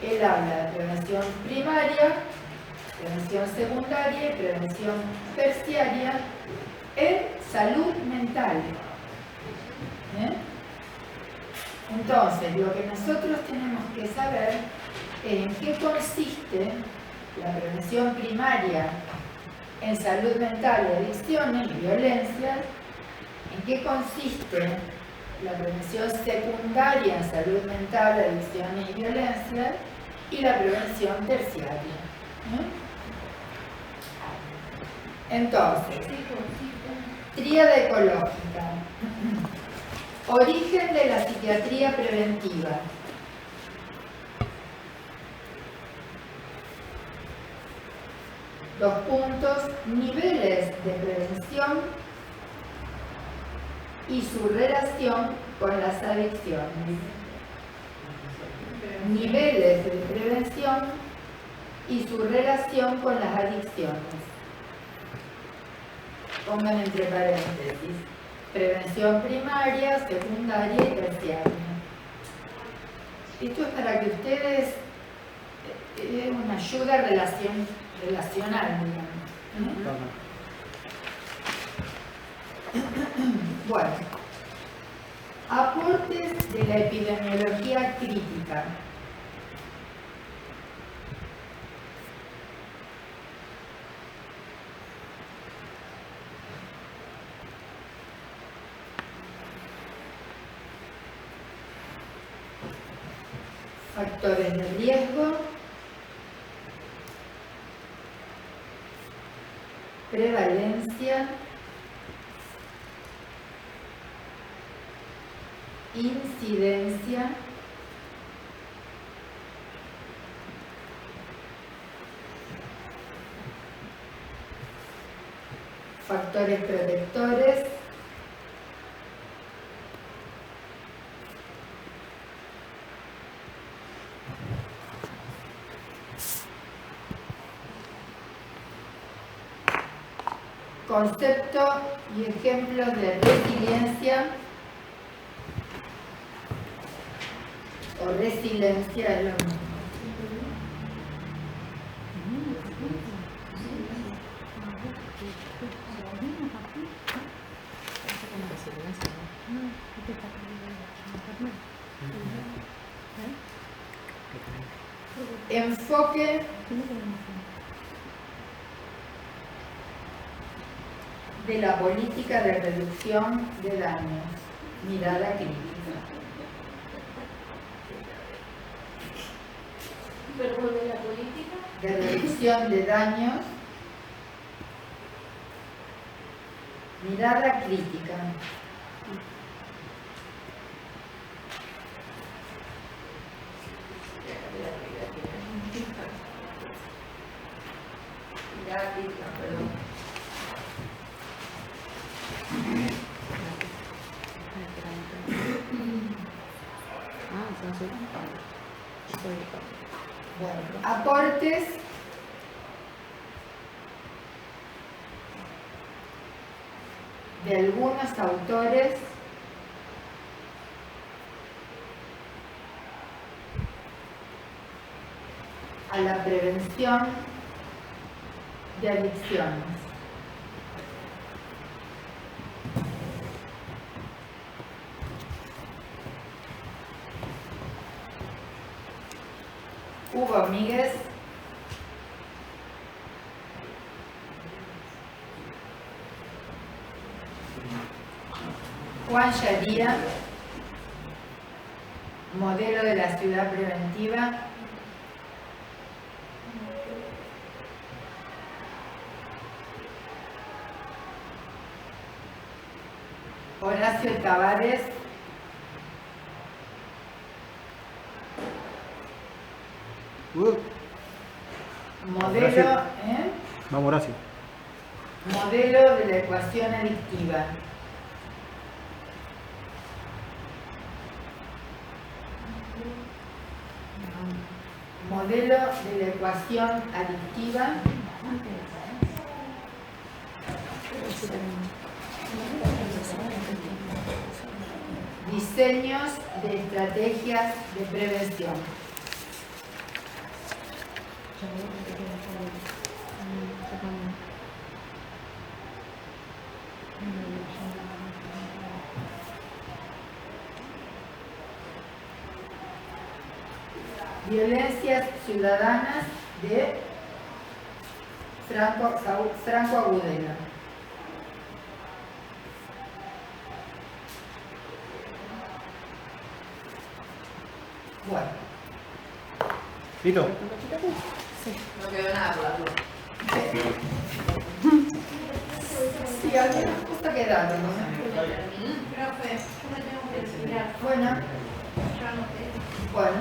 él habla de prevención primaria, prevención secundaria y prevención terciaria en salud mental. Entonces, lo que nosotros tenemos que saber es en qué consiste la prevención primaria en salud mental y adicciones y violencia, en qué consiste la prevención secundaria en salud mental, adicciones y violencia, y la prevención terciaria. Entonces, tríada ecológica. Origen de la psiquiatría preventiva. Dos puntos, niveles de prevención y su relación con las adicciones. Niveles de prevención y su relación con las adicciones. Pongan entre paréntesis, prevención primaria, secundaria y terciaria. Esto es para que ustedes den una ayuda relacional, digamos. Bueno, aportes de la epidemiología crítica. Factores de riesgo, prevalencia, incidencia, factores protectores, concepto y ejemplos de resiliencia o resiliencia es lo mismo. Enfoque de la política de reducción de daños, mirada crítica. ¿Perdón, de la política? De reducción de daños, mirada crítica. Mirada crítica, perdón. Bueno, aportes de algunos autores a la prevención de adicciones. Hugo Míguez, Juan Yaría, modelo de la ciudad preventiva, Horacio Tavares, modelo, Vamos, Horacio. Modelo de la ecuación adictiva. Modelo de la ecuación adictiva. Diseños de estrategias de prevención. Violencias ciudadanas de Franco Agudelo. Bueno. ¿Listo? No quedó nada por la duda. Sí, algunas cosas quedaron, ¿no? Profe, yo me tengo que retirar. Bueno, Yo anoté. bueno.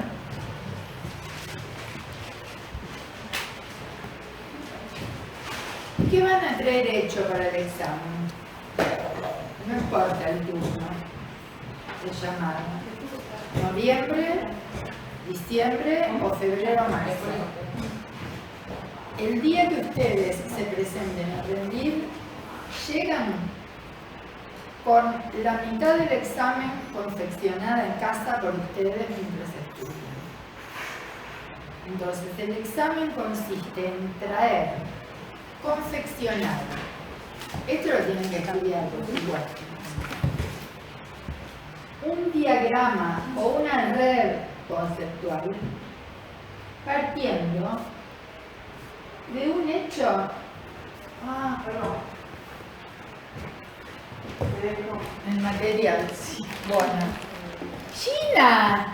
¿Qué van a traer hecho para el examen? No importa el turno de llamada. Noviembre, diciembre o febrero o marzo. El día que ustedes se presenten a rendir, llegan con la mitad del examen confeccionada en casa por ustedes mientras estudian. Entonces, el examen consiste en traer, confeccionar. Esto lo tienen que estudiar, por supuesto. Un diagrama o una red conceptual partiendo de un hecho. El material, sí. Bueno. ¡Gina!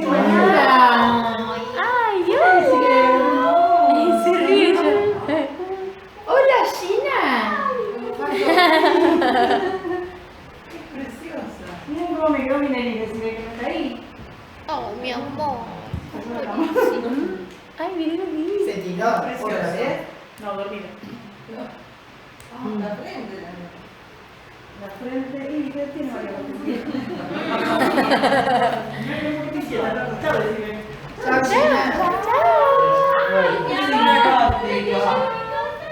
¡Hola! ¡Ay, hola! Se ríe ella. ¡Hola, Gina! Miren cómo me quedó mi nariz, si ve que no está ahí. Oh, mi amor. Ay, miren lo que Se tiró otra vez. No, dormida. La frente. La frente, y ¿qué tiene varias cosas? Chao, Gina.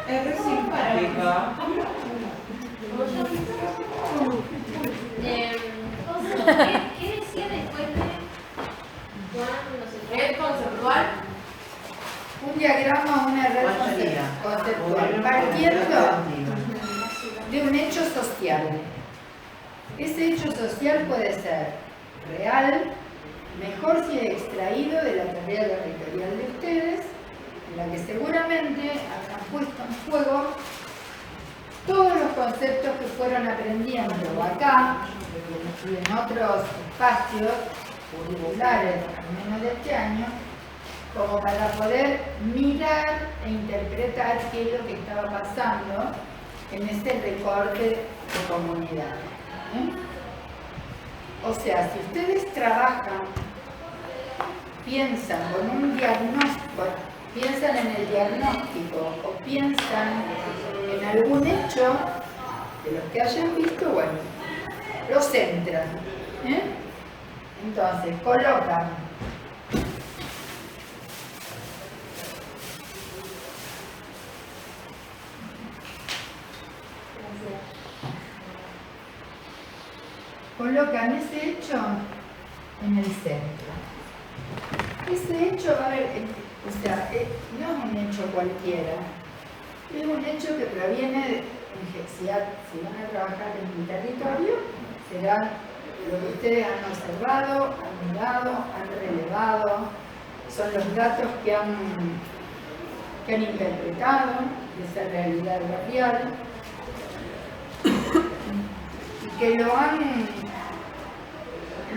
Es re simpática. ¿Qué decía después de red conceptual? Un diagrama o una red conceptual partiendo de un hecho social. Ese hecho social puede ser real, mejor si extraído de la tarea territorial de ustedes, en la que seguramente han puesto en juego todos los conceptos que fueron aprendiendo acá y en otros espacios curriculares, al menos de este año, como para poder mirar e interpretar qué es lo que estaba pasando en este recorte de comunidad. O sea, si ustedes trabajan, piensan con un diagnóstico, piensan en el diagnóstico o piensan en algún hecho de los que hayan visto, bueno, lo centran. Entonces, colocan ese hecho en el centro. Ese hecho va a haber, o sea, no es un hecho cualquiera, es un hecho que proviene de, si van a trabajar en mi territorio, será lo que ustedes han observado, han mirado, han relevado, son los datos que han interpretado de esa realidad barrial y que lo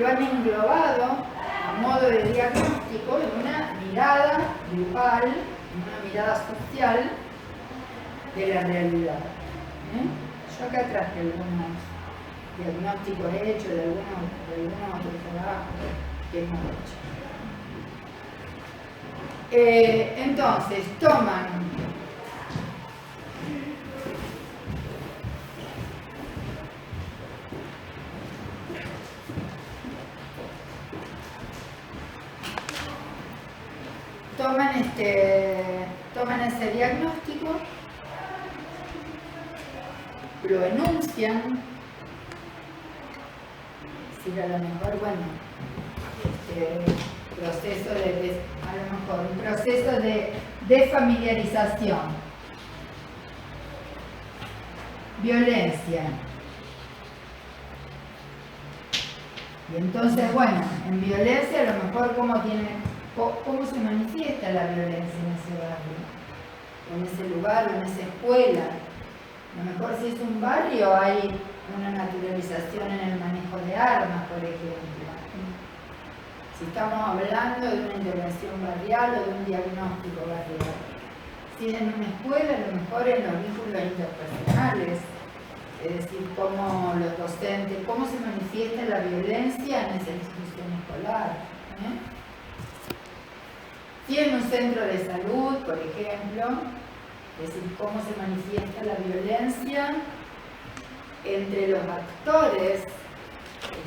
han englobado a modo de diagnóstico en una mirada grupal, en una mirada social de la realidad. Yo acá traje algunos diagnósticos hechos de algunos otros trabajos que hemos hecho. Entonces, toman toman ese diagnóstico, lo enuncian, si a lo mejor, bueno, proceso de a lo mejor un proceso de desfamiliarización, violencia. Y entonces, bueno, en violencia a lo mejor cómo se manifiesta la violencia en ese barrio, o en ese lugar, o en esa escuela. A lo mejor si es un barrio hay una naturalización en el manejo de armas, por ejemplo. Si estamos hablando de una intervención barrial o de un diagnóstico barrial. Si es en una escuela, a lo mejor en los vínculos interpersonales, es decir, cómo los docentes, cómo se manifiesta la violencia en esa institución escolar. Si en un centro de salud, por ejemplo, es decir, cómo se manifiesta la violencia entre los actores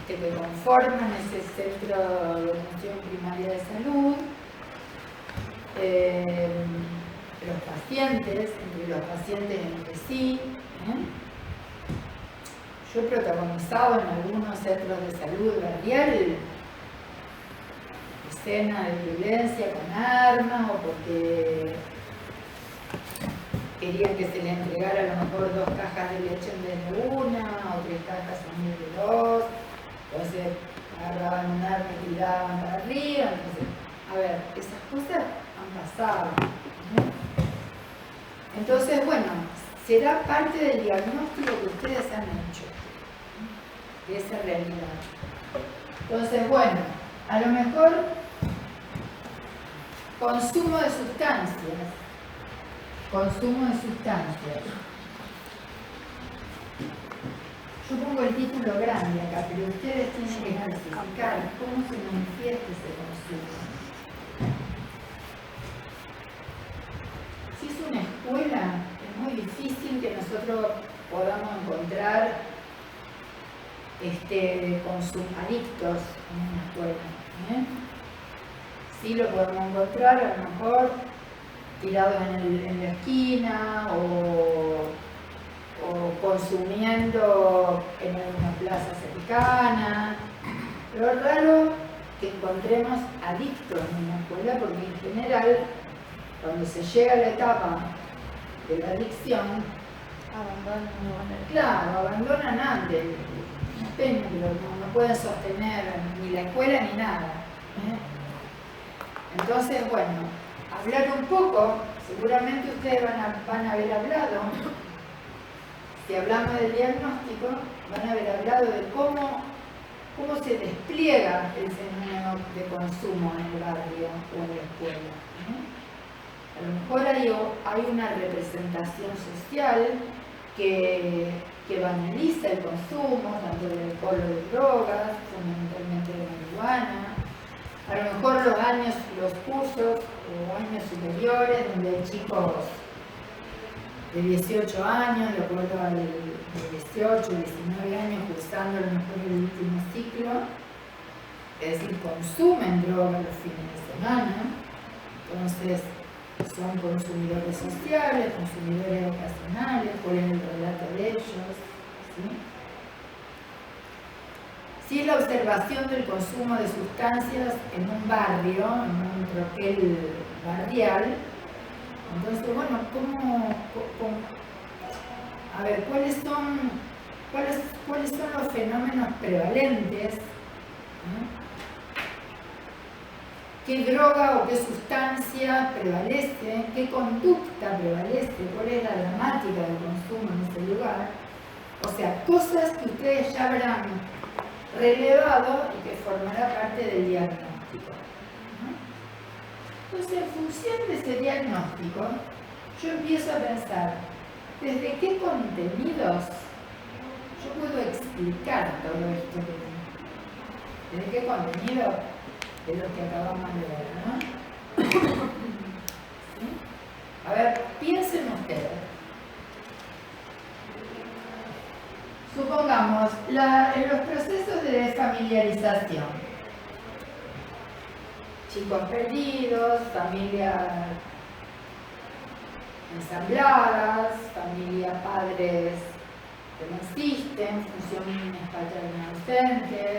que conforman ese centro de atención primaria de salud, los pacientes, entre los pacientes entre sí. Yo he protagonizado en algunos centros de salud barrial escenas de violencia con armas o porque querían que se le entregara a lo mejor 2 cajas de leche en vez de una, o 3 cajas en vez de 2, entonces agarraban un arma y tiraban para arriba, entonces, a ver, esas cosas han pasado. Entonces, bueno, será parte del diagnóstico que ustedes han hecho de esa realidad. Entonces, bueno, a lo mejor consumo de sustancias. Consumo de sustancias. Yo pongo el título grande acá, pero ustedes tienen que clasificar cómo se manifiesta ese consumo. Si es una escuela, es muy difícil que nosotros podamos encontrar adictos en una escuela. Sí lo podemos encontrar a lo mejor tirados en la esquina o consumiendo en alguna plaza cercana, pero es raro que encontremos adictos en una escuela porque en general cuando se llega a la etapa de la adicción abandonan antes, una pena, pero no pueden sostener ni la escuela ni nada. Entonces, bueno, hablar un poco, seguramente ustedes van a haber hablado, si hablamos del diagnóstico, van a haber hablado de cómo se despliega el fenómeno de consumo en el barrio o en la escuela. A lo mejor hay una representación social que banaliza el consumo, tanto de alcohol o de drogas, fundamentalmente de marihuana. A lo mejor los cursos o años superiores, donde hay chicos de 18 años, de acuerdo al de 18, 19 años, cursando a lo mejor el último ciclo, es decir, consumen droga los fines de semana, entonces son consumidores sociales, consumidores ocasionales, cuál es el relato de ellos, ¿sí? Si es la observación del consumo de sustancias en un barrio, en un tropel barrial, entonces, bueno, a ver, ¿cuáles son los fenómenos prevalentes? ¿Qué droga o qué sustancia prevalece? ¿Qué conducta prevalece? ¿Cuál es la dramática del consumo en ese lugar? O sea, cosas que ustedes ya habrán relevado y que formará parte del diagnóstico. Entonces, en función de ese diagnóstico, yo empiezo a pensar, ¿desde qué contenidos yo puedo explicar todo esto que tengo? ¿Desde qué contenido? De lo que acabamos de ver, ¿no? ¿Sí? A ver, piensen ustedes. Supongamos, en los procesos de desfamiliarización, chicos perdidos, familias ensambladas, familias padres que no existen, funciones paternas ausentes,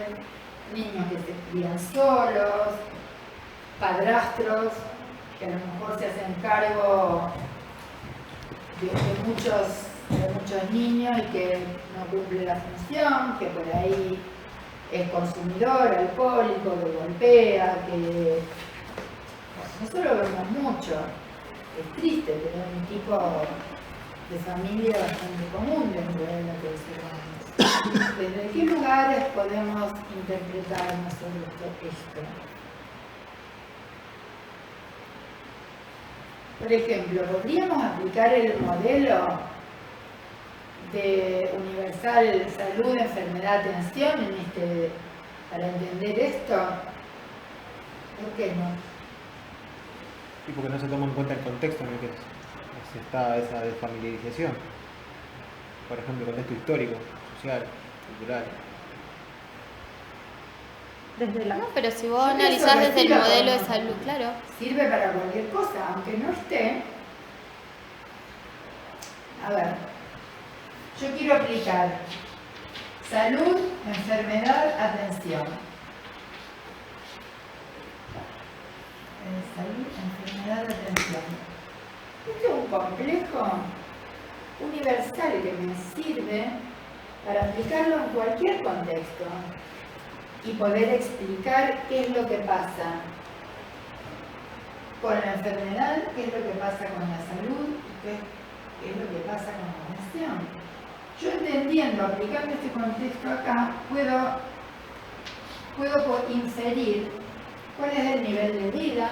niños que se crían solos, padrastros que a lo mejor se hacen cargo de muchos niños y que no cumplen la función, que por ahí es consumidor, alcohólico, que golpea, que... Bueno, eso lo vemos mucho. Es triste, pero es un tipo de familia bastante común dentro de la que observamos. ¿Desde qué lugares podemos interpretar nosotros esto? Por ejemplo, ¿podríamos aplicar el modelo de universal salud, enfermedad, atención para entender esto? ¿Por qué no? Y porque no se toma en cuenta el contexto en el que está esa desfamiliarización. Por ejemplo, contexto histórico, social, cultural. Desde la... No, pero si vos Yo analizás pienso que desde sí el la modelo de podemos salud, claro. Sirve para cualquier cosa, aunque no esté. A ver, yo quiero aplicar salud, enfermedad, atención. Salud, enfermedad, atención. Este es un complejo universal que me sirve para aplicarlo en cualquier contexto y poder explicar qué es lo que pasa con la enfermedad, qué es lo que pasa con la salud, qué es lo que pasa con la atención. Yo entendiendo, aplicando este contexto acá, puedo inferir cuál es el nivel de vida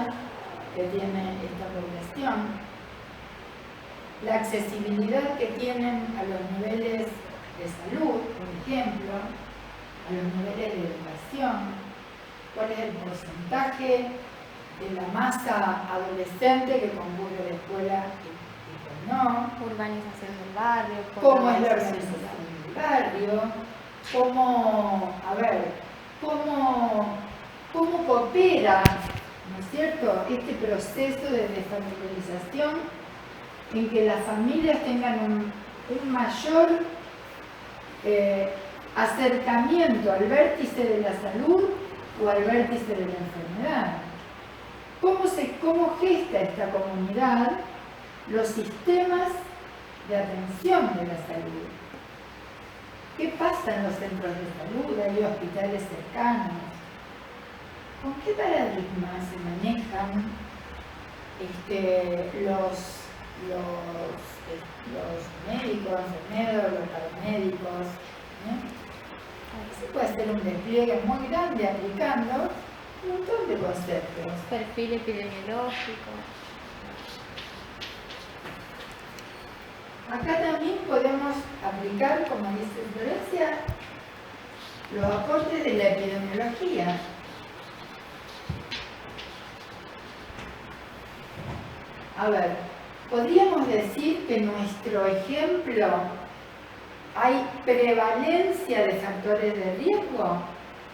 que tiene esta población, la accesibilidad que tienen a los niveles de salud, por ejemplo, a los niveles de educación, cuál es el porcentaje de la masa adolescente que concurre a la escuela y cuál no, Urbanización del barrio. cómo es la organización del barrio, cómo coopera, ¿no es cierto?, este proceso de desfamiliarización en que las familias tengan un mayor acercamiento al vértice de la salud o al vértice de la enfermedad. ¿Cómo gesta esta comunidad los sistemas de atención de la salud? ¿Qué pasa en los centros de salud? ¿Hay hospitales cercanos? ¿Con qué paradigmas se manejan los médicos, enfermeros, los paramédicos? Se puede hacer un despliegue muy grande aplicando un montón de conceptos. Perfil epidemiológico. Acá también podemos aplicar, como dice Florencia, los aportes de la epidemiología. A ver, podríamos decir que en nuestro ejemplo hay prevalencia de factores de riesgo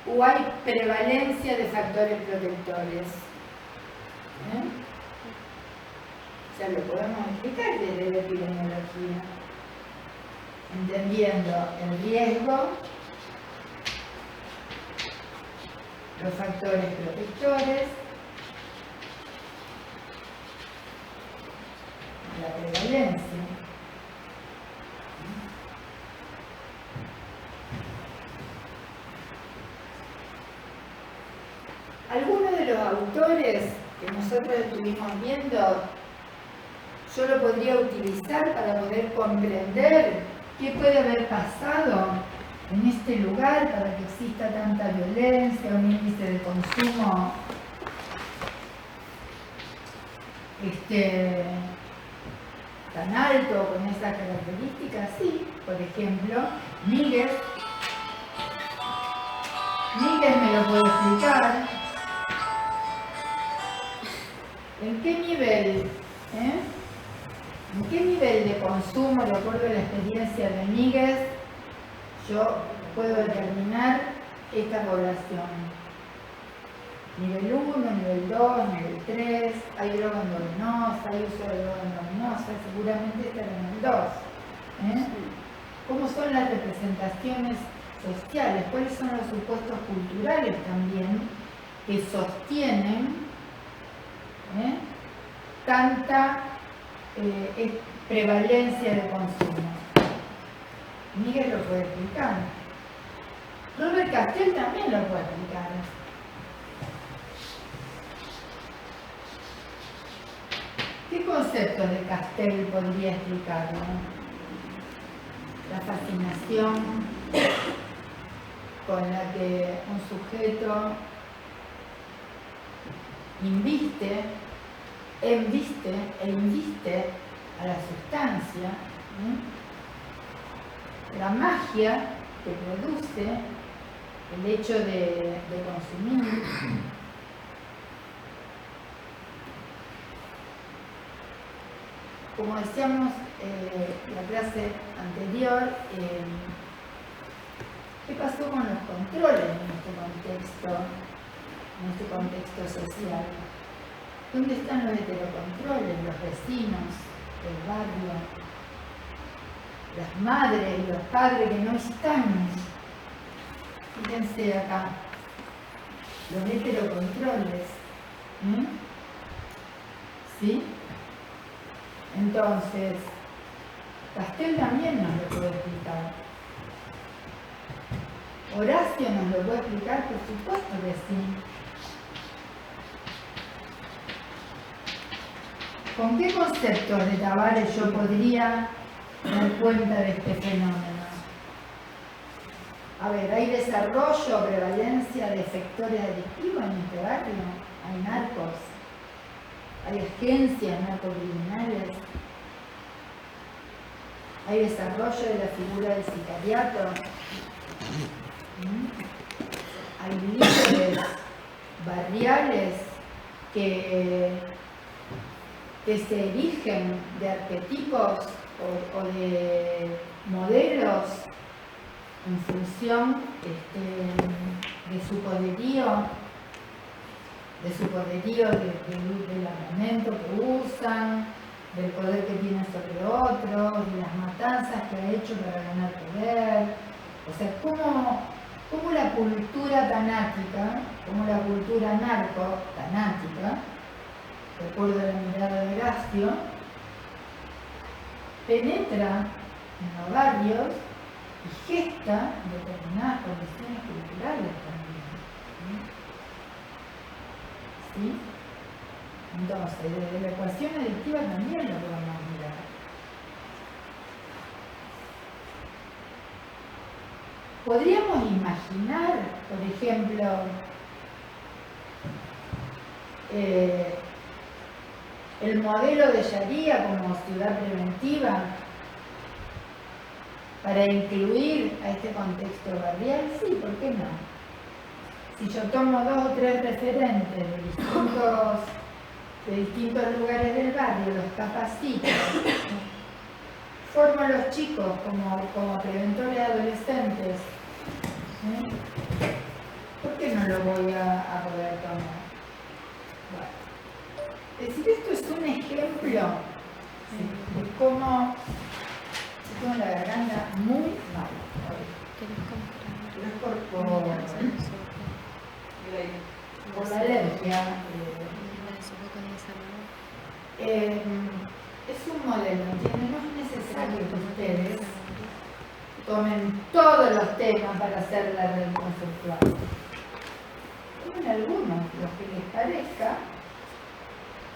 o hay prevalencia de factores protectores. O sea, lo podemos explicar desde la epidemiología, entendiendo el riesgo, los factores protectores, la prevalencia. Algunos de los autores que nosotros estuvimos viendo, yo lo podría utilizar para poder comprender qué puede haber pasado en este lugar para que exista tanta violencia, un índice de consumo tan alto con esas características. Sí, por ejemplo, Míguez me lo puede explicar. ¿En qué nivel? ¿En qué nivel de consumo, de acuerdo a la experiencia de Míguez, yo puedo determinar esta población? Nivel 1, nivel 2, nivel 3, hay droga endovenosa, hay uso de droga endovenosa, seguramente estará en el 2. ¿Cómo son las representaciones sociales? ¿Cuáles son los supuestos culturales también que sostienen tanta prevalencia de consumo? Miguel lo puede explicar. Robert Castell también lo puede explicar. ¿Qué conceptos de Castell podría explicarlo? La fascinación con la que un sujeto embiste e inviste a la sustancia, la magia que produce el hecho de consumir. Como decíamos en la clase anterior, ¿qué pasó con los controles en este contexto social? ¿Dónde están los heterocontroles, los vecinos, el barrio, las madres y los padres que no están? Fíjense acá, los heterocontroles. ¿Sí? Entonces, Castell también nos lo puede explicar. Horacio nos lo puede explicar, por supuesto que sí. ¿Con qué conceptos de Tavares yo podría dar cuenta de este fenómeno? A ver, ¿hay desarrollo o prevalencia de sectores adictivos en este barrio? ¿Hay narcos? ¿Hay agencias narcocriminales? ¿Hay desarrollo de la figura del sicariato? ¿Hay líderes barriales que se erigen de arquetipos o de modelos en función de su poderío, del armamento que usan, del poder que tienen sobre otros, de las matanzas que ha hecho para ganar poder? O sea, cómo la cultura tanática, como la cultura narco-tanática, recuerdo la mirada de Horacio, penetra en los barrios y gesta determinadas condiciones culturales también. ¿Sí? Entonces, desde la ecuación adictiva también lo podemos mirar. Podríamos imaginar, por ejemplo, el modelo de Sharia como ciudad preventiva para incluir a este contexto barrial. Sí, ¿por qué no? Si yo tomo 2 o 3 referentes de distintos lugares del barrio, los capacito, formo a los chicos como preventores adolescentes, ¿por qué no lo voy a poder tomar? Bueno, es decir, esto es un ejemplo de cómo se tengo la garganta muy mal. Por la alergia. Es un modelo, ¿entienden? No es necesario que ustedes tomen todos los temas para hacer la red conceptual. Tomen algunos, los que les parezca,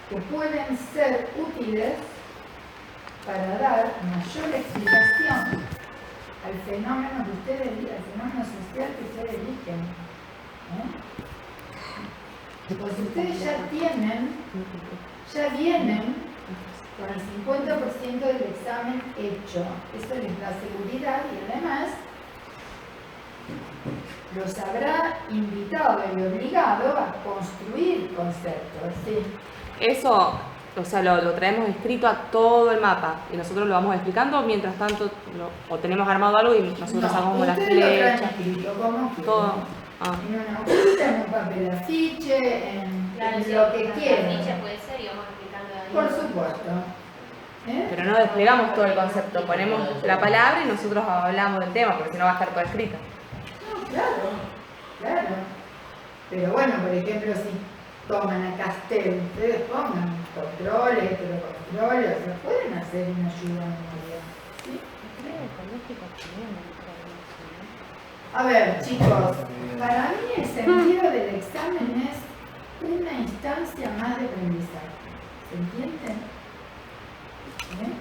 que pueden ser útiles para dar mayor explicación al fenómeno que ustedes eligen, al fenómeno social que ustedes eligen. Pues ustedes ya vienen con el 50% del examen hecho. Eso les da seguridad y además los habrá invitado y obligado a construir conceptos. ¿Sí? Eso, o sea, lo traemos escrito a todo el mapa y nosotros lo vamos explicando, mientras tanto o tenemos armado algo y nosotros hagamos las flechas. Ustedes lo traen escrito, como todo. En una hojita, en un papel afiche, en lo que quieran. Afiche puede ser y vamos explicando ahí. Por supuesto. Pero no desplegamos todo el concepto, ponemos la palabra y nosotros hablamos del tema, porque si no va a estar todo escrito. No, claro. Pero bueno, por ejemplo, toman a Castel, ustedes pongan controles, heterocontroles, o sea, pueden hacer una ayuda a memoria. ¿Sí? A ver, chicos, para mí el sentido del examen es una instancia más de aprendizaje. ¿Se entiende? ¿Eh?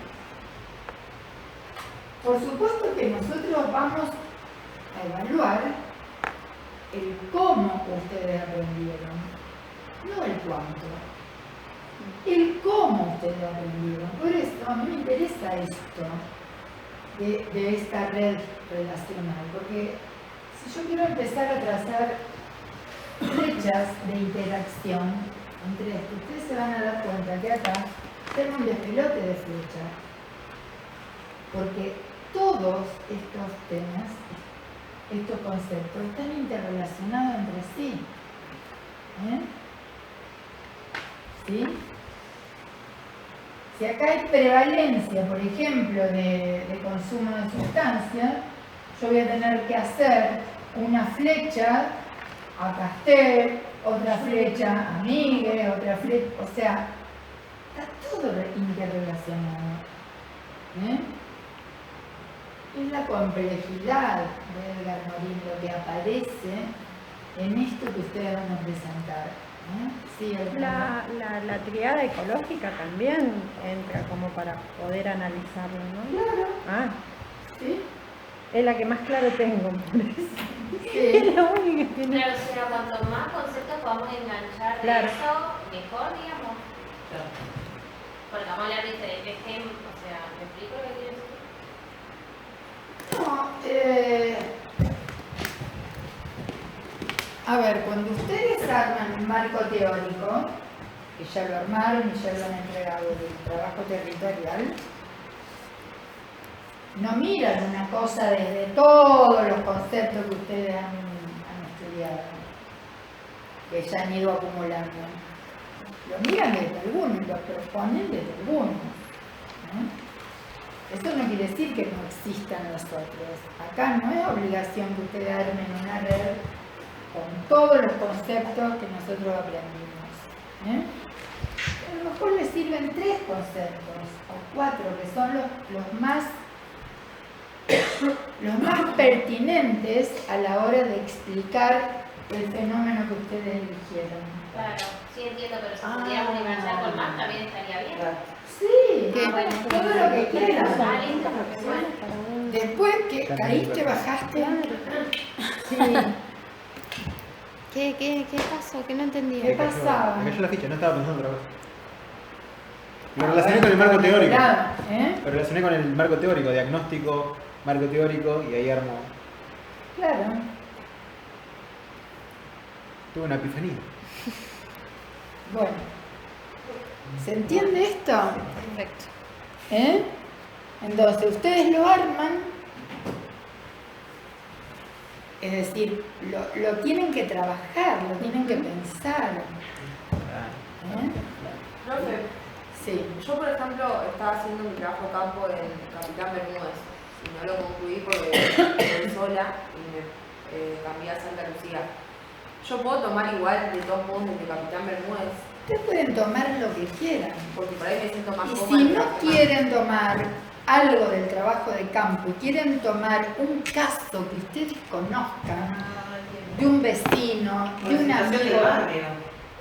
Por supuesto que nosotros vamos a evaluar el cómo ustedes aprendieron, no el cuánto. El cómo ustedes aprendieron. Por eso a mí me interesa esto de esta red relacional, porque si yo quiero empezar a trazar flechas de interacción entre esto, ustedes se van a dar cuenta que acá tengo un despelote de flechas, porque todos estos temas, estos conceptos, están interrelacionados entre sí. ¿Sí? Si acá hay prevalencia, por ejemplo, de consumo de sustancias, yo voy a tener que hacer una flecha a Castel, otra flecha a Miguel, otra flecha, o sea, está todo interrelacionado. Es la complejidad de Edgar Morin lo que aparece en esto que ustedes van a presentar. Sí, la triada ecológica también entra como para poder analizarlo, ¿no? Claro. Ah, ¿Sí? es la que más claro tengo, por eso. Sí. Es la única que tiene. Claro, o sea, cuanto más conceptos podamos enganchar de Claro. eso, mejor, digamos. Porque vamos a hablar de ejemplo, o sea, ¿me explico lo que quiero decir? No, a ver, cuando ustedes arman un marco teórico, que ya lo armaron y ya lo han entregado del trabajo territorial, no miran una cosa desde todos los conceptos que ustedes han estudiado, que ya han ido acumulando. Lo miran desde algunos, lo proponen desde algunos. Eso no quiere decir que no existan los otros. Acá no es obligación que ustedes armen una red con todos los conceptos que nosotros aprendimos. A lo mejor les sirven 3 conceptos o 4, que son los más pertinentes a la hora de explicar el fenómeno que ustedes eligieron. Claro, sí entiendo, pero si pudiéramos enganchar con más también estaría bien. Sí, Bueno, todo lo que quieran. Ah, listo, bueno. Después que caíste, bajaste. Sí. ¿Qué pasó? Que no entendí. ¿Qué pasaba? Me cayó la ficha, no estaba pensando otra cosa. Lo relacioné con el marco teórico. Lo relacioné con el marco teórico, diagnóstico, marco teórico, y ahí armo. Claro. Tuve una epifanía. Bueno. ¿Se entiende esto? Perfecto. Entonces, ustedes lo arman. Es decir, lo tienen que trabajar, lo tienen que pensar. Profe, Sí. yo por ejemplo estaba haciendo mi trabajo campo en Capitán Bermúdez y no lo concluí porque estoy sola y me cambié a Santa Lucía. ¿Yo puedo tomar igual de todos modos desde Capitán Bermúdez? Ustedes pueden tomar lo que quieran. Porque por ahí me siento más Y cómoda. si no quieren tomar algo del trabajo de campo y quieren tomar un caso que ustedes conozcan, de un vecino, de un amigo,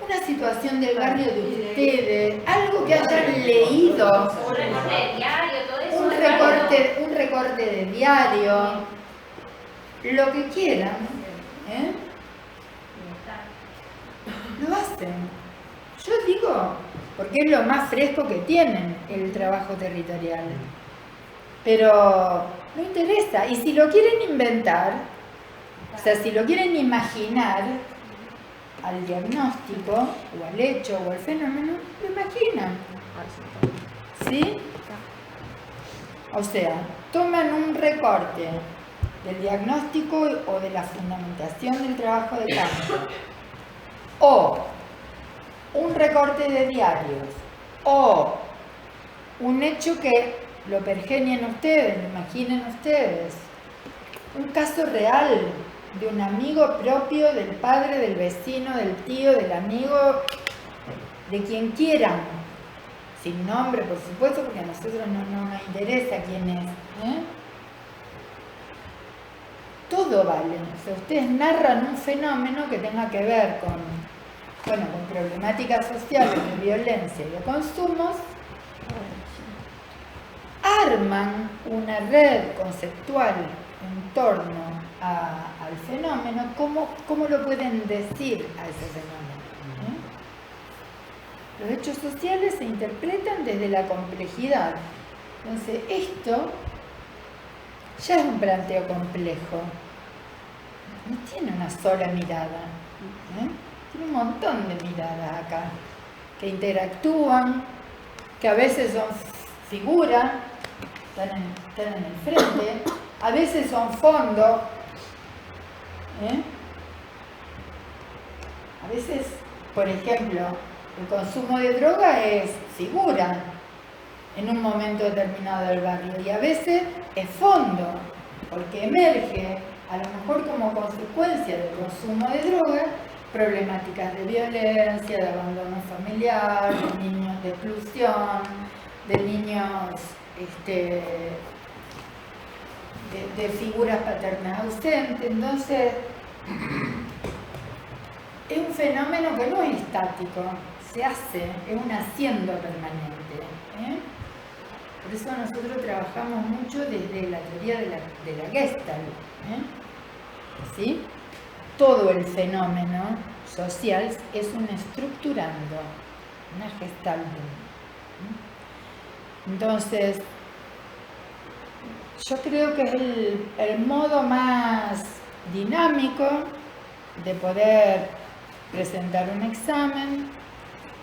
una situación del barrio de ustedes, algo que hayan leído, Un recorte de diario, todo eso. un recorte de diario, lo que quieran, lo hacen. Yo digo, porque es lo más fresco que tienen el trabajo territorial. Pero no interesa. Y si lo quieren inventar, o sea, si lo quieren imaginar al diagnóstico, o al hecho, o al fenómeno, lo imaginan. ¿Sí? O sea, toman un recorte del diagnóstico o de la fundamentación del trabajo de campo, o un recorte de diarios, o un hecho que lo pergenien ustedes, lo imaginen ustedes, un caso real, de un amigo propio, del padre, del vecino, del tío, del amigo, de quien quieran, sin nombre por supuesto, porque a nosotros no nos interesa quién es, ¿eh? Todo vale. O sea, ustedes narran un fenómeno que tenga que ver con problemáticas sociales de violencia y de consumos, arman una red conceptual en torno al fenómeno. ¿Cómo lo pueden decir a ese fenómeno? Los hechos sociales se interpretan desde la complejidad. Entonces, esto ya es un planteo complejo. No tiene una sola mirada. Tiene un montón de miradas acá, que interactúan, que a veces son figuras, están en el frente, a veces son fondo, a veces, por ejemplo, el consumo de droga es figura en un momento determinado del barrio y a veces es fondo, porque emerge, a lo mejor como consecuencia del consumo de droga, problemáticas de violencia, de abandono familiar, de niños de exclusión, de niños de figuras paternas ausentes. Entonces, es un fenómeno que no es estático, se hace, es un haciendo permanente. Por eso nosotros trabajamos mucho desde la teoría de la Gestalt. ¿Sí? Todo el fenómeno social es un estructurando, una Gestalt. Entonces, yo creo que es el modo más dinámico de poder presentar un examen,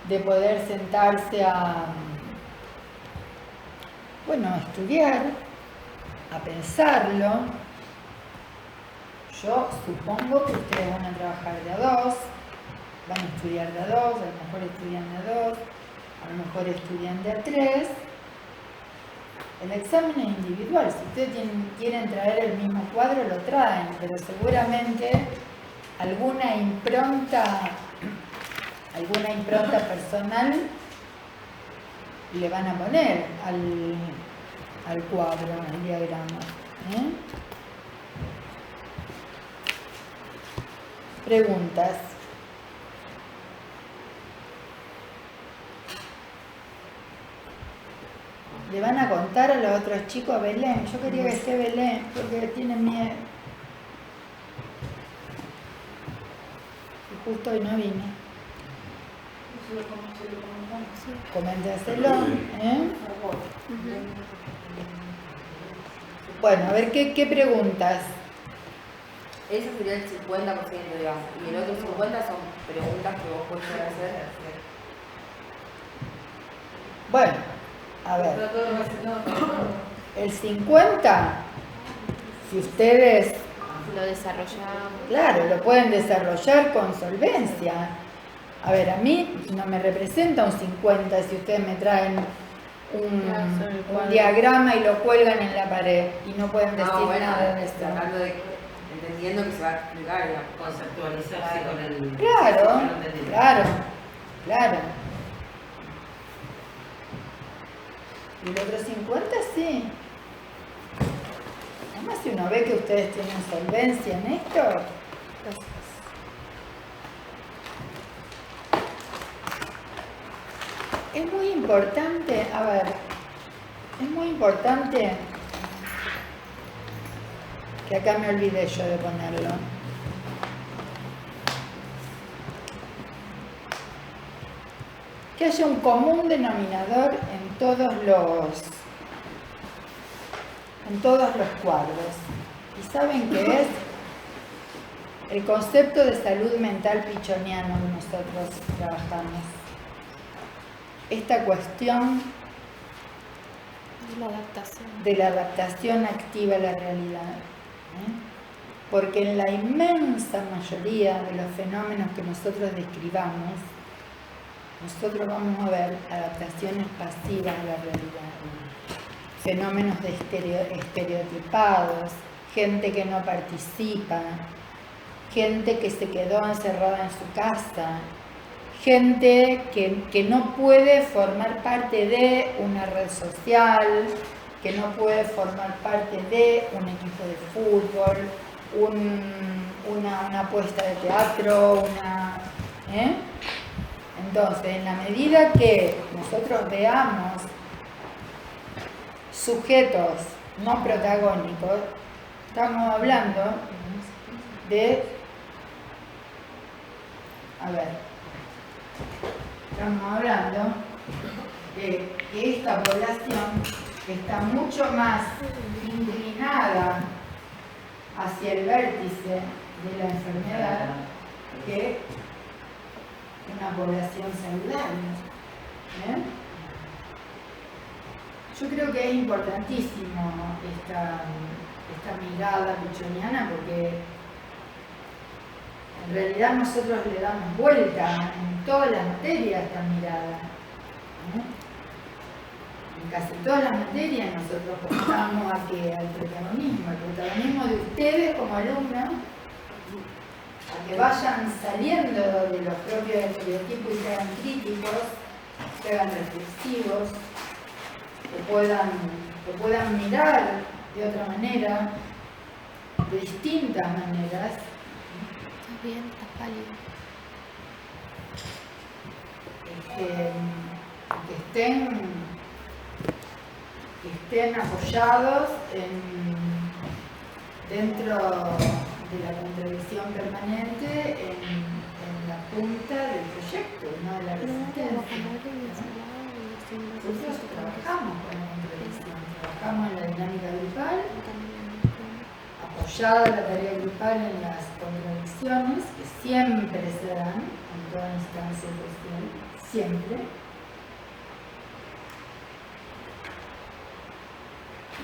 de poder sentarse a estudiar, a pensarlo. Yo supongo que ustedes van a trabajar de a dos, van a estudiar de a dos, a lo mejor estudian de a dos, a lo mejor estudian de a tres. El examen es individual, si ustedes quieren traer el mismo cuadro, lo traen, pero seguramente alguna impronta personal le van a poner al cuadro, al diagrama. Preguntas. Le van a contar a los otros chicos a Belén. Yo quería que esté Belén porque tienen miedo. Y justo hoy no vine. Coméntaselo. Bueno, a ver qué preguntas. Ese sería el 50%, digamos, y el otro 50% son preguntas que vos podés hacer. Bueno, a ver. El 50%, si ustedes Lo desarrollamos. claro, lo pueden desarrollar con solvencia. A ver, a mí no me representa un 50 si ustedes me traen un diagrama y lo cuelgan en la pared y no pueden decir nada de esto. Entendiendo que se va a explicar, digamos. Conceptualizarse con el... Claro. Y el otro 50 sí. Además, si uno ve que ustedes tienen solvencia en esto, es muy importante, que acá me olvidé yo de ponerlo. Que haya un común denominador en todos los cuadros. ¿Y saben qué es? El concepto de salud mental pichoniano que nosotros trabajamos. Esta cuestión de la adaptación activa a la realidad. Porque en la inmensa mayoría de los fenómenos que nosotros describamos, nosotros vamos a ver adaptaciones pasivas a la realidad, fenómenos de estereotipados, gente que no participa, gente que se quedó encerrada en su casa, gente que no puede formar parte de una red social, que no puede formar parte de un equipo de fútbol, una puesta de teatro, Entonces, en la medida que nosotros veamos sujetos no protagónicos, estamos hablando de, estamos hablando de que esta población está mucho más inclinada hacia el vértice de la enfermedad que una población saludable. Yo creo que es importantísimo esta mirada pichoniana porque en realidad nosotros le damos vuelta en todas las materias a esta mirada. En casi todas las materias nosotros apuntamos al protagonismo de ustedes como alumnos, a que vayan saliendo de los propios estereotipos y sean críticos, sean reflexivos, que puedan mirar de otra manera, de distintas maneras. Estás bien, estás pálido. Que estén apoyados dentro de la contradicción permanente en la punta del proyecto, no de la resistencia. Nosotros trabajamos con la contradicción, trabajamos en la dinámica grupal, apoyada la tarea grupal en las contradicciones, que siempre se dan en toda instancia social, siempre.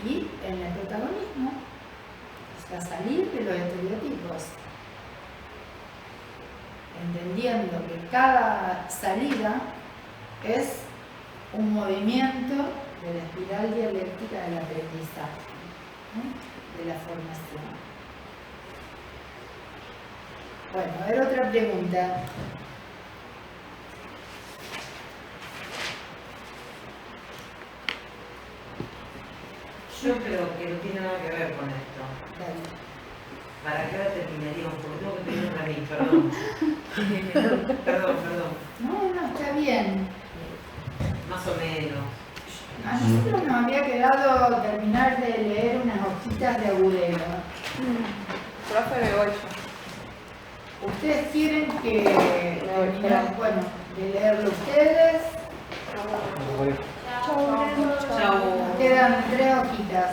Y en el protagonismo, o sea, salir de los estereotipos, entendiendo que cada salida es un movimiento de la espiral dialéctica del aprendizaje, de la formación. Bueno, a ver otra pregunta. Yo creo que no tiene nada que ver con esto. Dale. ¿Para qué hora terminaríamos? Porque tengo que pedir un remis, perdón. Perdón. No, está bien. Más o menos. A nosotros nos había quedado terminar de leer unas hojitas de Agudelo. Profe, me voy yo. ¿Ustedes quieren que terminemos, bueno, de leerlo ustedes? Chau. Nos quedan 3 hojitas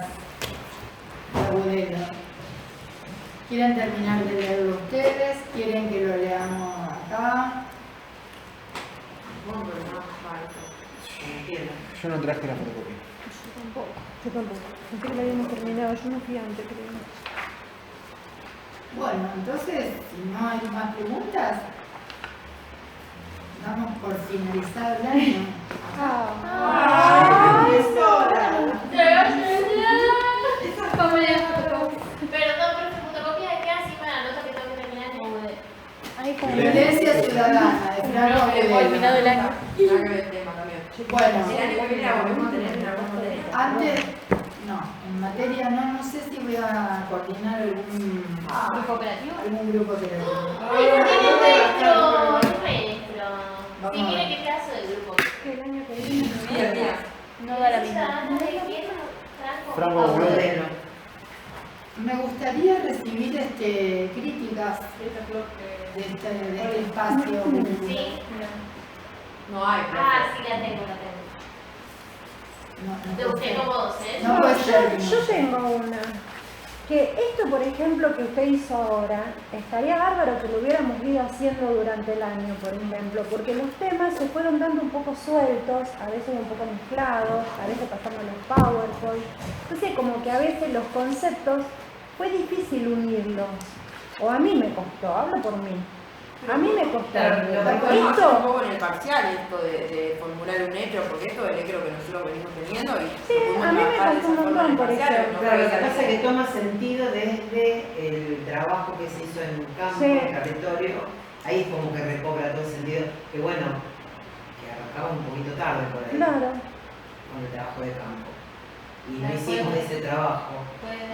de Agudelo. ¿Quieren terminar de leerlo ustedes? ¿Quieren que lo leamos acá? Yo no traje la fotocopia. Yo tampoco. Pensé que lo habíamos terminado. Yo no fui antes, creo. Bueno, entonces, si no hay más preguntas, damos por finalizado el año. ¡Es hora! Perdón, pero fotocopia de qué así para la nota que tengo que terminar en Google. Ay, como Violencia ciudadana, de Franco Terminado el año. Nada que ver el tema también. Bueno, El año que viene la volvemos a tener en alguna materia. antes, no, en materia no sé si voy a coordinar algún ¿Grupo operativo? grupo operativo. ¡Ay, no tiene nuestro! Vamos Si a quiere ver. que pedazo del grupo. que el año que viene. Mira. No da la misma. Franco Modelo. Agudelo. Me gustaría recibir críticas de este espacio. Sí. No hay. Ah, sí, la tengo. No, De usted como docente. No puede ser. Yo tengo una. Que esto, por ejemplo, que usted hizo ahora, estaría bárbaro que lo hubiéramos ido haciendo durante el año, por ejemplo, porque los temas se fueron dando un poco sueltos, a veces un poco mezclados, a veces pasando los PowerPoint. Entonces, como que a veces los conceptos fue difícil unirlos, o a mí me costó, hablo por mí. A mí me costó. Claro, lo Lo podemos hacer un Esto, poco en el parcial, esto de formular un hecho, porque esto es el creo que nosotros venimos teniendo y Sí, lo podemos a mí me trabajar de costó esa un forma en el montón, por parcial, ejemplo. ¿no? Claro, lo que pasa es que toma sentido desde el trabajo que se hizo en el campo, Sí. en el territorio. Ahí es como que recobra todo el sentido. Que bueno, que arrancaba un poquito tarde por ahí claro. con el trabajo de campo. Y no Después- hicimos ese trabajo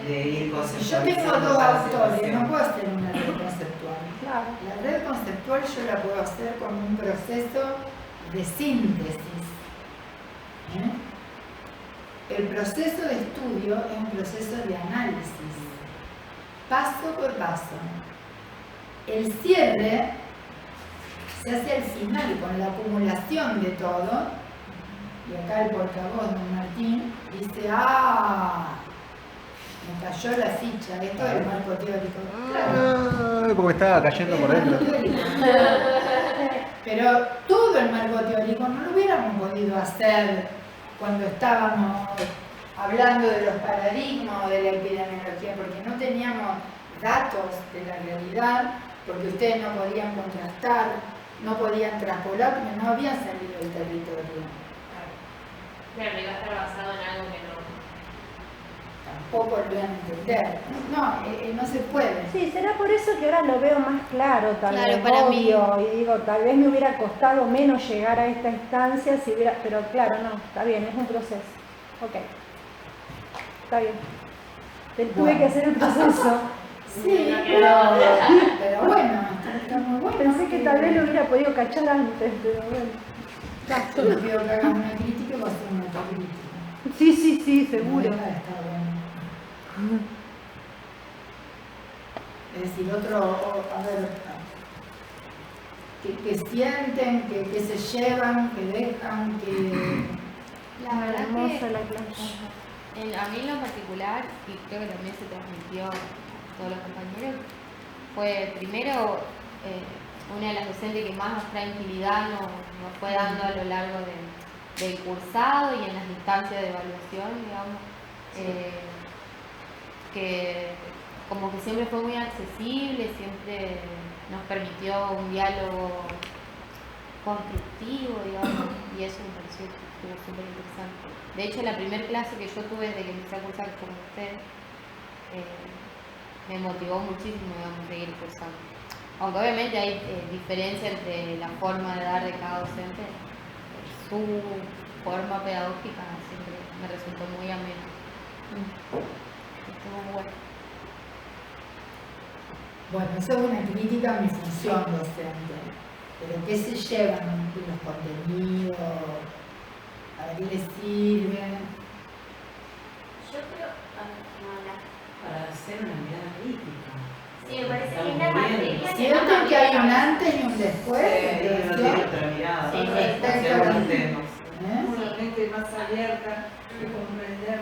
de ir Si yo conceptualizando tengo dos cada autores, situación. no puedo hacer una red conceptual. Claro. La red conceptual yo la puedo hacer como un proceso de síntesis. ¿eh? El proceso de estudio es un proceso de análisis, paso por paso. El cierre se hace al final con la acumulación de todo. Y acá el portavoz, don Martín, dice, me cayó la ficha, esto es el marco teórico. Claro. Porque me estaba cayendo por dentro. Pero todo el marco teórico no lo hubiéramos podido hacer cuando estábamos hablando de los paradigmas o de la epidemiología, porque no teníamos datos de la realidad, porque ustedes no podían contrastar, no podían traspolar, porque no habían salido del territorio. Claro, iba a estar basado en algo que no. Tampoco lo iban a entender. No se puede. Sí, será por eso que ahora lo veo más claro, tal Claro, vez, para mí. obvio, y digo, tal vez me hubiera costado menos llegar a esta instancia si hubiera, pero claro, no, está bien, es un proceso. Ok, está bien. Tuve que hacer el proceso. Sí, pero bueno, está muy bueno. Pensé que tal vez lo hubiera podido cachar antes, pero bueno. Yo les pido que hagan una crítica y vos hacer una autocrítica. Sí, seguro. Está bueno. Es decir, a ver, que sienten, que se llevan, que dejan, que... La verdad Hermosa que la clase. a mí en lo particular, y creo que también se transmitió a todos los compañeros, fue primero una de las docentes que más tranquilidad nos fue dando a lo largo del cursado y en las instancias de evaluación, digamos, que como que siempre fue muy accesible, siempre nos permitió un diálogo constructivo, digamos, y eso me pareció que estuvo súper interesante. De hecho, la primera clase que yo tuve desde que empecé a cursar con usted me motivó muchísimo, digamos, seguir cursando. Aunque obviamente hay diferencia entre la forma de dar de cada docente, su forma pedagógica siempre me resultó muy amena. Estuvo bueno. Bueno, eso es una crítica a mi función docente. Pero ¿qué se llevan de los contenidos? ¿A qué les sirve? Yo creo. Para hacer una mirada crítica. Sí, me parece que es la materia. ¿Sienten que hay un antes y un después? Sí, de uno esto? tiene otra mirada, Sí, respecto respecto a a algunos la- temas. ¿Eh? Una mente más abierta de comprender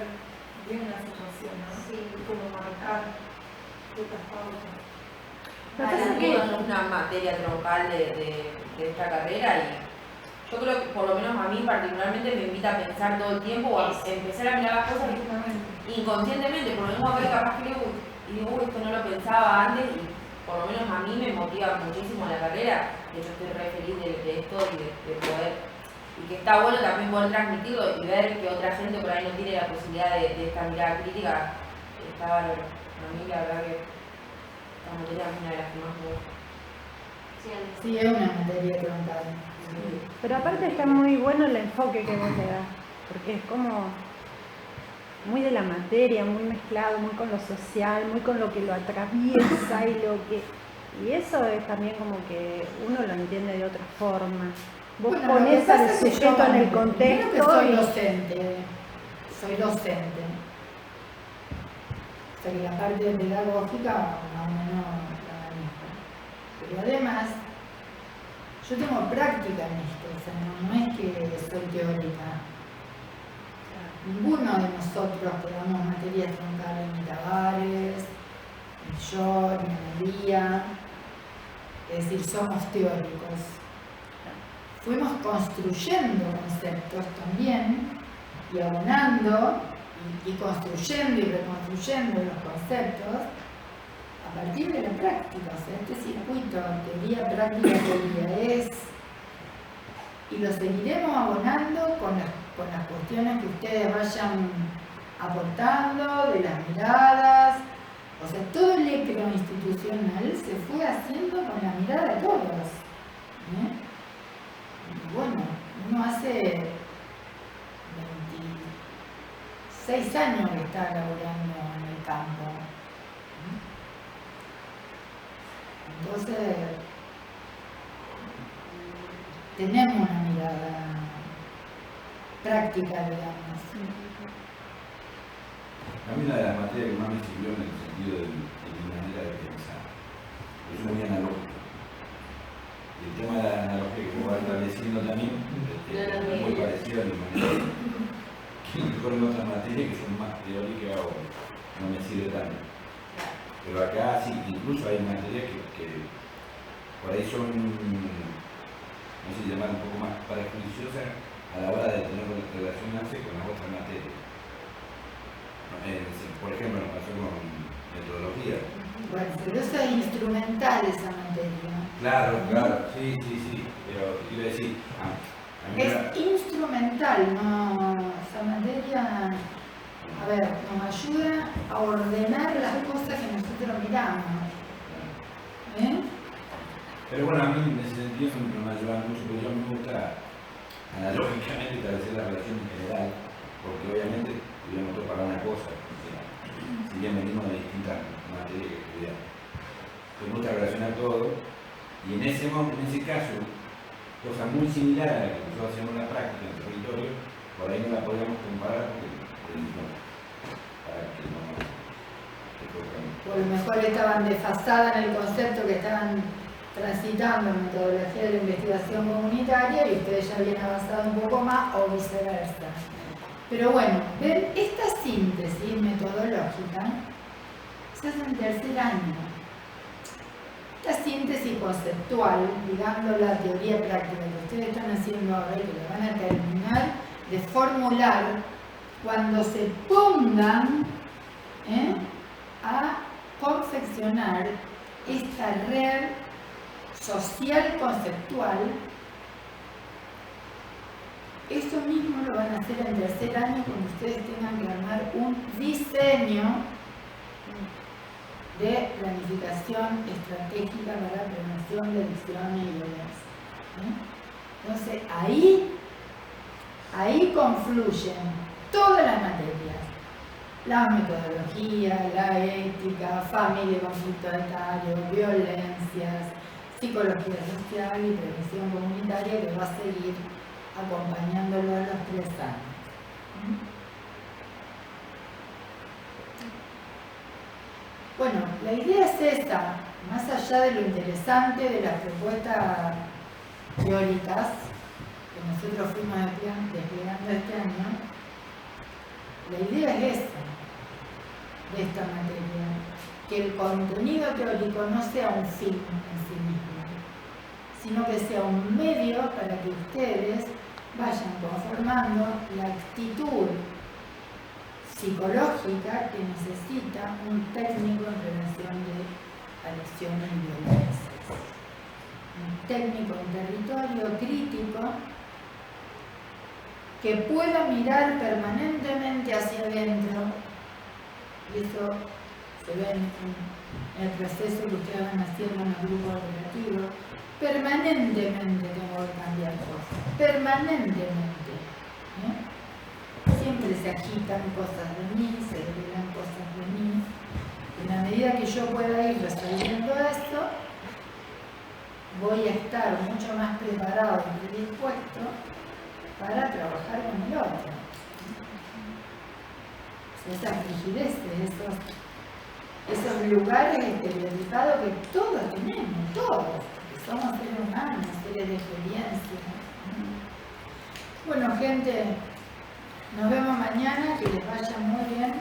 bien la situación, ¿no? Y cómo marcar ciertas pautas. Lo que pasa es Para mí que- es una materia troncal de esta carrera y yo creo que por lo menos a mí particularmente me invita a pensar todo el tiempo o a empezar a mirar las cosas inconscientemente, por lo mismo que capaz que leo y digo, uy, esto no lo pensaba antes y por lo menos a mí me motiva muchísimo la carrera, que yo estoy re feliz de esto y de poder, y que está bueno también poder transmitirlo y ver que otra gente por ahí no tiene la posibilidad de esta mirada crítica, está bárbaro. A mí la verdad que esta materia es una de las que más me gusta. Sí, es una materia troncal. Pero aparte está muy bueno el enfoque que vos le das, porque es como muy de la materia, muy mezclado, muy con lo social, muy con lo que lo atraviesa y eso es también como que uno lo entiende de otra forma. Vos Bueno, lo que ponés pasa al es que sujeto yo, en el primero contexto que soy y docente. O sea que la parte pedagógica más o menos la manejo. Pero además, yo tengo práctica en esto, o sea, no es que soy teórica. Ninguno de nosotros que damos materias troncales, ni Tavares, ni yo, ni María, es decir, somos teóricos. Fuimos construyendo conceptos también y abonando y construyendo y reconstruyendo los conceptos a partir de la práctica. O sea, este circuito, teoría, práctica, teoría, es, y lo seguiremos abonando con las cuestiones que ustedes vayan aportando, de las miradas. O sea, todo el electro institucional se fue haciendo con la mirada de todos. Y bueno, uno hace 26 años que está laborando en el campo. Entonces, tenemos una mirada práctica, digamos. A mí una de las materias que más me sirvió en el sentido de mi manera de pensar, es muy analógica. Y el tema de la analogía que vos vas estableciendo también es muy parecido a mi manera de que mejor en otras materias que son más teóricas o no me sirve tanto. Pero acá sí, incluso hay materias que por ahí son, no sé, llamar un poco más parajuiciosas a la hora de tener relacionarse con las otras materias. Por ejemplo, nos pasó con metodología. Bueno, pero eso es instrumental, esa materia. Claro, sí, pero quiero decir, es instrumental, no, esa materia, a ver, nos ayuda a ordenar las cosas que nosotros miramos. Pero bueno, a mí en ese sentido no me ayuda mucho, porque yo me gusta analógicamente establecer la relación en general, porque obviamente estudiamos todo para una cosa, si bien venimos de distintas materias que estudiamos. Me gusta relacionar todo, y en ese caso, cosa muy similar a la que nosotros hacemos en la práctica en el territorio, por ahí no la podríamos comparar porque para que no o a lo mejor estaban desfasadas en el concepto que estaban transitando en metodología de la investigación comunitaria y ustedes ya habían avanzado un poco más o viceversa. Pero bueno, ver esta síntesis metodológica se hace en tercer año. Esta síntesis conceptual, ligando la teoría práctica que ustedes están haciendo ahora y que la van a terminar de formular cuando se pongan a confeccionar esta red social conceptual, eso mismo lo van a hacer en tercer año cuando ustedes tengan que armar un diseño de planificación estratégica para la prevención de adicciones y violencia. Entonces ahí confluyen todas las materias, la metodología, la ética, familia, conflicto etario, violencias, psicología social y prevención comunitaria, que va a seguir acompañándolo a los 3 años. Bueno, la idea es esta, más allá de lo interesante de las propuestas teóricas que nosotros fuimos desplegando este año, la idea es esta, de esta materia, que el contenido teórico no sea un fin en sí mismo, sino que sea un medio para que ustedes vayan conformando la actitud psicológica que necesita un técnico en prevención de adicciones y violencias. Un técnico en territorio crítico que pueda mirar permanentemente hacia adentro, y eso se ve en el proceso que ustedes van haciendo en el grupo operativo. Permanentemente tengo que cambiar cosas, permanentemente. Siempre se agitan cosas de mí, se revelan cosas de mí. En la medida que yo pueda ir resolviendo esto, voy a estar mucho más preparado y predispuesto para trabajar con el otro. Esas rigideces, esos lugares estereotipados que todos tenemos, todos, que somos seres humanos, seres de experiencia. Bueno, gente, nos vemos mañana, que les vaya muy bien.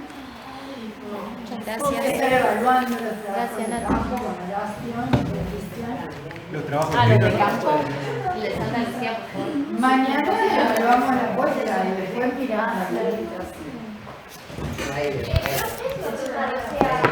Muchas Voy a estar gracias. evaluando los trabajos Gracias, de Nati. campo con oración y bendición. Los trabajos Ah, los de escritos. campo y de Santa Lucía, por favor. Mañana evaluamos la vuelta y después miramos las claritas. Ahí, ahí. Eso te parecía